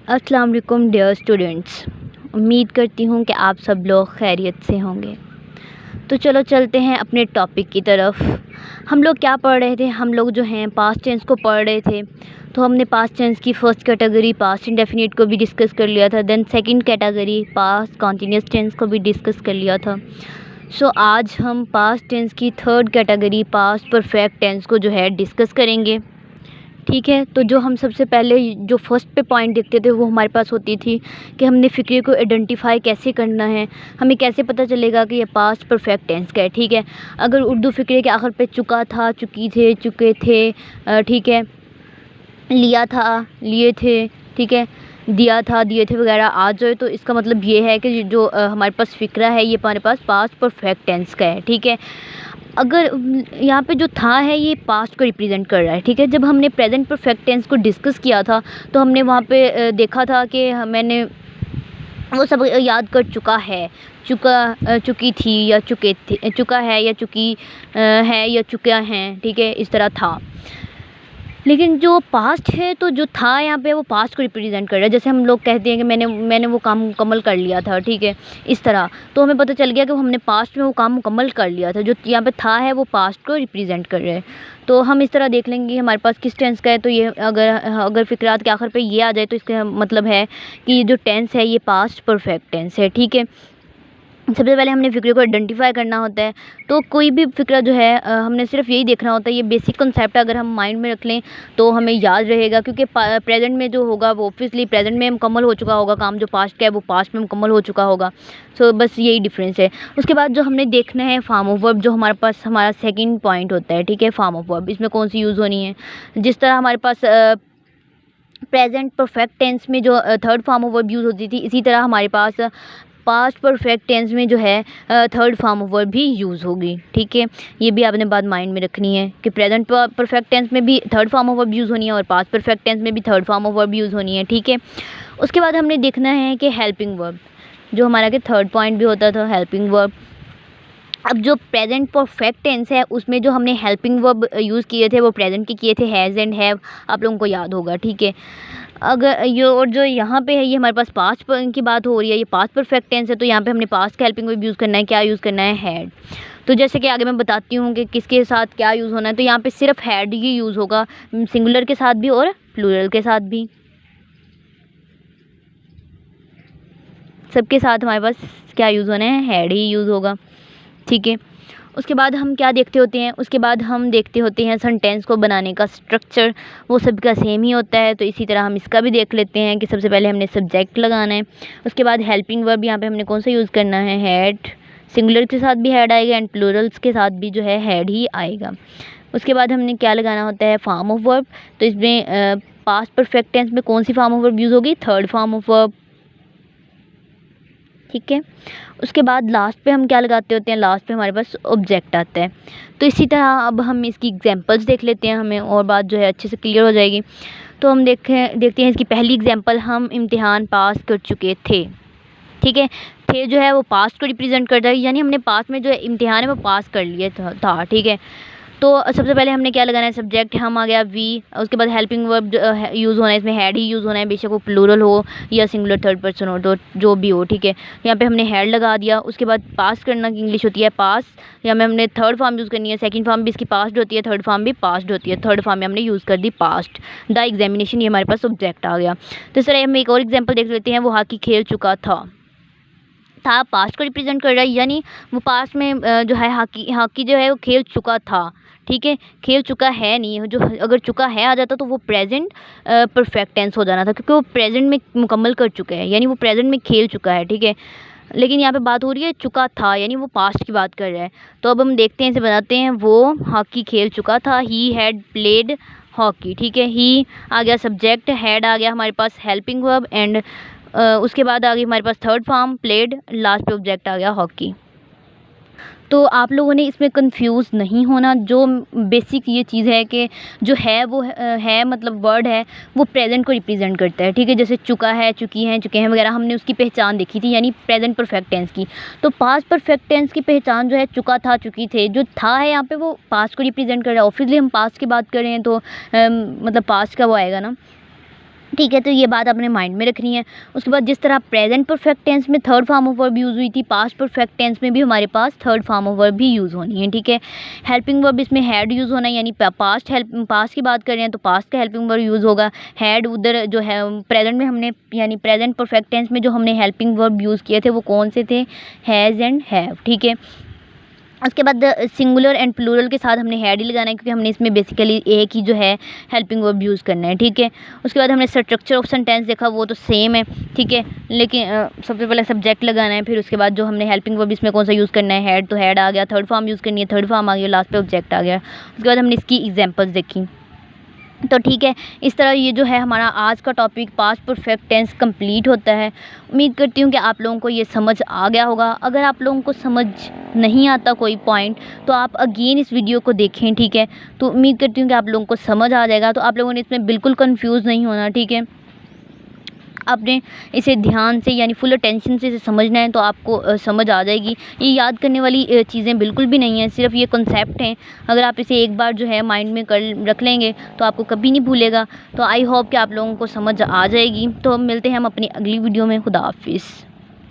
अस्सलाम वालेकुम dear students. उम्मीद करती हूँ कि आप सब लोग खैरियत से होंगे। तो चलो चलते हैं अपने टॉपिक की तरफ। हम लोग क्या पढ़ रहे थे? हम लोग जो हैं पास्ट टेंस को पढ़ रहे थे। तो हमने पास्ट टेंस की फ़र्स्ट कैटेगरी पास्ट इंडेफिनिट को भी डिस्कस कर लिया था। Then second category past continuous tense को भी डिस्कस कर लिया था। सो आज हम पास्ट टेंस की third category past perfect tense को जो है डिस्कस करेंगे। ठीक है, तो जो हम सबसे पहले जो फर्स्ट पे पॉइंट देखते थे वो हमारे पास होती थी कि हमने फ़िक्रे को आइडेंटिफाई कैसे करना है, हमें कैसे पता चलेगा कि ये पास्ट परफेक्ट टेंस का है। ठीक है, अगर उर्दू फ़िक्रे के आखिर पे चुका था, चुकी थे, चुके थे, ठीक है, लिया था, लिए थे, ठीक है, दिया था, दिए थे वगैरह आ जाए तो इसका मतलब ये है कि जो हमारे पास फ़िक्रा है ये हमारे पास पास्ट परफेक्ट टेंस का है। ठीक है, अगर यहाँ पे जो था है ये पास्ट को रिप्रेजेंट कर रहा है। ठीक है, जब हमने प्रेजेंट परफेक्ट टेंस को डिस्कस किया था तो हमने वहाँ पे देखा था कि मैंने वो सब याद कर चुका है, चुकी थी या चुके थे, चुका है या चुकी है या चुका हैं। ठीक है, इस तरह था। लेकिन जो पास्ट है तो जो था यहाँ पे वो पास्ट को रिप्रेजेंट कर रहा है। जैसे हम लोग कहते हैं कि मैंने वो काम मुकम्मल कर लिया था। ठीक है, इस तरह तो हमें पता चल गया कि हमने पास्ट में वो काम मुकम्मल कर लिया था। जो यहाँ पे था है वो पास्ट को रिप्रेजेंट कर रहे हैं। तो हम इस तरह देख लेंगे हमारे पास किस टेंस का है। तो ये अगर फ़िक्रात के आखिर पे ये आ जाए तो इसका मतलब है कि ये जो टेंस है ये पास्ट परफेक्ट टेंस है। ठीक है, सबसे पहले हमने फ़िक्रे को आइडेंटिफाई करना होता है। तो कोई भी फ़िक्रा जो है हमने सिर्फ यही देखना होता है। ये बेसिक कंसेप्ट अगर हम माइंड में रख लें तो हमें याद रहेगा, क्योंकि प्रेजेंट में जो होगा वो ऑब्वियसली प्रेजेंट में मुकम्मल हो चुका होगा काम। जो पास्ट का है वो पास्ट में मुकम्मल हो चुका होगा। सो बस यही डिफरेंस है। उसके बाद जो हमने देखना है फॉर्म ऑफ वर्ब, जो हमारे पास हमारा सेकेंड पॉइंट होता है। ठीक है, फॉर्म ऑफ वर्ब इसमें कौन सी यूज़ होनी है। जिस तरह हमारे पास प्रेजेंट परफेक्ट टेंस में जो third form of verb use होती थी, इसी तरह हमारे पास पास्ट परफेक्ट टेंस में जो है थर्ड फॉर्म ऑफ वर्ब भी यूज़ होगी। ठीक है, ये भी आपने बात माइंड में रखनी है कि प्रेजेंट परफेक्ट टेंस में भी third form of verb use होनी है और पास्ट परफेक्ट टेंस में भी third form of verb use होनी है। ठीक है, उसके बाद हमने देखना है कि हेल्पिंग वर्ब, जो हमारा के थर्ड पॉइंट भी होता था, हेल्पिंग वर्ब। अब जो प्रेजेंट परफेक्ट टेंस है उसमें जो हमने हेल्पिंग वर्ब यूज़ किए थे वो प्रेजेंट के किए थे, हैज़ एंड हैव। आप लोगों को याद होगा। ठीक है, अगर ये और जो यहाँ पे है ये हमारे पास पास्ट की बात हो रही है, ये पास्ट परफेक्ट टेंस है। तो यहाँ पे हमने पास्ट का हेल्पिंग वर्ब यूज़ करना है। क्या यूज़ करना है? हैड। तो जैसे कि आगे मैं बताती हूँ कि किसके साथ क्या यूज़ होना है। तो यहाँ पे सिर्फ हैड ही यूज़ होगा, सिंगुलर के साथ भी और प्लूरल के साथ भी, सबके साथ हमारे पास क्या यूज़ होना है? हैड ही यूज़ होगा। ठीक है, उसके बाद हम क्या देखते होते हैं? उसके बाद हम देखते होते हैं सेंटेंस को बनाने का स्ट्रक्चर, वो सबका सेम ही होता है। तो इसी तरह हम इसका भी देख लेते हैं कि सबसे पहले हमने सब्जेक्ट लगाना है। उसके बाद हेल्पिंग वर्ब यहाँ पे हमने कौन सा यूज़ करना है? हैड। सिंगुलर के साथ भी हैड आएगा एंड प्लूरल्स के साथ भी जो है हैड ही आएगा। उसके बाद हमने क्या लगाना होता है? Form of verb. तो इसमें पास्ट परफेक्ट टेंस में कौन सी फॉर्म ऑफ वर्ब यूज़ होगी? Third form of verb. ठीक है, उसके बाद लास्ट पे हम क्या लगाते होते हैं? लास्ट पे हमारे पास ऑब्जेक्ट आता है। तो इसी तरह अब हम इसकी एग्जांपल्स देख लेते हैं, हमें और बात जो है अच्छे से क्लियर हो जाएगी। तो हम देखते हैं इसकी पहली एग्जांपल, हम इम्तिहान पास कर चुके थे। ठीक है, थे जो है वो पास्ट को रिप्रेजेंट करता है, यानी हमने पास्ट में जो इम्तिहान है वो पास कर लिया था। ठीक है, तो सबसे पहले हमने क्या लगाना है? सब्जेक्ट, हम आ गया वी। उसके बाद हेल्पिंग वर्ब यूज़ होना है, इसमें हैड ही यूज़ होना है, बेशक वो प्लूरल हो या सिंगुलर थर्ड पर्सन हो, तो जो भी हो। ठीक है, यहाँ पे हमने हैड लगा दिया। उसके बाद पास करना की इंग्लिश होती है पास, या में हमने थर्ड फॉर्म यूज़ करनी है। सेकंड फॉर्म भी इसकी पास्ट होती है, थर्ड फॉर्म भी पास्ट होती है। थर्ड फॉर्म में हमने यूज़ कर दी पास्ट। द एग्जामिनेशन, ये हमारे पास सब्जेक्ट आ गया। तो इस तरह हम एक और एग्जाम्पल देख लेते हैं। वो हॉकी खेल चुका था पास्ट को रिप्रेजेंट कर रहा है, यानी वो पास्ट में जो है हॉकी जो है वो खेल चुका था। ठीक है, खेल चुका है नहीं, जो अगर चुका है आ जाता तो वो प्रेजेंट परफेक्ट टेंस हो जाना था, क्योंकि वो प्रेजेंट में मुकम्मल कर चुके हैं, यानी वो प्रेजेंट में खेल चुका है। ठीक है, लेकिन यहाँ पे बात हो रही है चुका था, यानी वो पास्ट की बात कर रहा है। तो अब हम देखते हैं, इसे बताते हैं। वो हॉकी खेल चुका था, ही हैड प्लेड हॉकी। ठीक है, ही आ गया सब्जेक्ट, हैड आ गया हमारे पास हेल्पिंग वर्ब एंड उसके बाद आ गई हमारे पास थर्ड फॉर्म प्लेड, लास्ट पे ऑब्जेक्ट आ गया हॉकी। तो आप लोगों ने इसमें कंफ्यूज नहीं होना। जो बेसिक ये चीज़ है कि जो है वो है मतलब वर्ड है वो प्रेजेंट को रिप्रेजेंट करता है। ठीक है, जैसे चुका है, चुकी हैं, चुके हैं वगैरह हमने उसकी पहचान देखी थी, यानी प्रेजेंट परफेक्ट टेंस की। तो पास्ट परफेक्ट टेंस की पहचान जो है चुका था, चुकी थे, जो था है यहाँ पे वो पास्ट को रिप्रेजेंट कर रहा है। ऑब्वियसली हम पास्ट की बात कर रहे हैं तो मतलब पास्ट का वो आएगा ना, ठीक है, तो ये बात आपने माइंड में रखनी है। उसके बाद जिस तरह प्रेजेंट परफेक्ट टेंस में third form of verb use हुई थी, पास्ट परफेक्ट टेंस में भी हमारे पास थर्ड फॉर्म ऑफ वर्ब भी यूज़ होनी है। ठीक है, हेल्पिंग वर्ब इसमें हैड यूज़ होना है, यानी पास्ट की बात कर रहे हैं तो पास्ट का हेल्पिंग वर्ब यूज़ होगा। हैड उधर जो है प्रेजेंट में हमने, यानी प्रेजेंट परफेक्ट टेंस में जो हमने हेल्पिंग वर्ब यूज़ किए थे वो कौन से थे, हैज़ एंड हैव। ठीक है, उसके बाद सिंगुलर एंड प्लूरल के साथ हमने हैड ही लगाना है, क्योंकि हमने इसमें बेसिकली एक ही जो है हेल्पिंग वर्ब यूज़ करना है। ठीक है, उसके बाद हमने स्ट्रक्चर ऑफ सेंटेंस देखा, वो तो सेम है। ठीक है, लेकिन सबसे पहले सब्जेक्ट लगाना है, फिर उसके बाद जो हमने हेल्पिंग वर्ब इसमें कौन सा यूज़ करना है, हैड, तो हैड आ गया, थर्ड फॉर्म यूज़ करनी है, थर्ड फॉर्म आ गया, लास्ट पे ऑब्जेक्ट आ गया। उसके बाद हमने इसकी एग्जाम्पल्स देखी। तो ठीक है, इस तरह ये जो है हमारा आज का topic past perfect tense complete होता है। उम्मीद करती हूँ कि आप लोगों को ये समझ आ गया होगा। अगर आप लोगों को समझ नहीं आता कोई पॉइंट तो आप अगेन इस वीडियो को देखें। ठीक है, तो उम्मीद करती हूँ कि आप लोगों को समझ आ जाएगा, तो आप लोगों ने इसमें बिल्कुल कंफ्यूज नहीं होना। ठीक है, आपने इसे ध्यान से यानी फुल अटेंशन से इसे समझना है, तो आपको समझ आ जाएगी। ये याद करने वाली चीज़ें बिल्कुल भी नहीं हैं, सिर्फ ये कॉन्सेप्ट हैं। अगर आप इसे एक बार जो है माइंड में कर रख लेंगे तो आपको कभी नहीं भूलेगा। तो आई होप कि आप लोगों को समझ आ जाएगी। तो मिलते हैं हम अपनी अगली वीडियो में। खुदा हाफिज़।